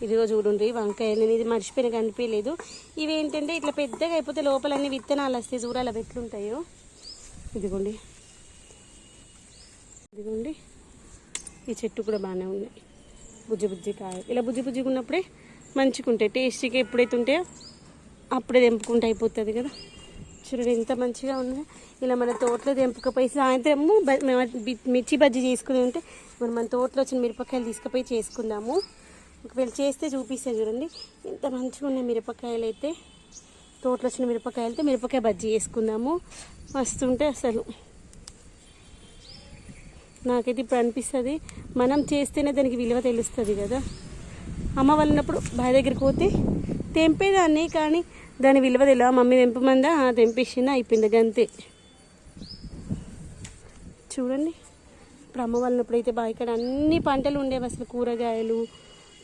ఇదిగో చూడండి వంకాయ, నేను ఇది మర్చిపోయిన కనిపించలేదు. ఇవి ఏంటంటే ఇట్లా పెద్దగా అయిపోతే లోపలన్నీ విత్తనాలు వస్తాయి, చూడాలి అవి ఎట్లుంటాయో. ఇదిగోండి ఇదిగోండి, ఈ చెట్టు కూడా బాగానే ఉన్నాయి. బుజ్జి బుజ్జి కాయ, ఇలా బుజ్జి బుజ్జిగా ఉన్నప్పుడే మంచిగా ఉంటాయి. టేస్టీగా ఎప్పుడైతే ఉంటాయో అప్పుడే తెంపుకుంటే అయిపోతుంది కదా. చూడండి ఎంత మంచిగా ఉన్నాయి. ఇలా మన తోటలో తెంపుకపోయి సాయంత్రము మిర్చి బజ్జీ చేసుకుని ఉంటే మరి మన తోటలో వచ్చిన మిరపకాయలు తీసుకుపోయి చేసుకుందాము. ఒకవేళ చేస్తే చూపిస్తాను చూడండి ఎంత మంచిగా ఉన్నాయి మిరపకాయలు. అయితే తోటలో వచ్చిన మిరపకాయలతో మిరపకాయ బజ్జీ చేసుకుందాము. వస్తుంటే అసలు నాకైతే ఇప్పుడు అనిపిస్తుంది, మనం చేస్తేనే దానికి విలువ తెలుస్తుంది కదా. అమ్మ వాళ్ళనప్పుడు బావి దగ్గరికి పోతే తెంపేదాన్ని, కానీ దాని విలువ తెలియదు. మమ్మీ తెంపమందా, తెంపేసిందా, అయిపోయింది గంతే. చూడండి ఇప్పుడు అమ్మ వాళ్ళనప్పుడు అయితే బావి కాడ అన్ని పంటలు ఉండేవి, అసలు కూరగాయలు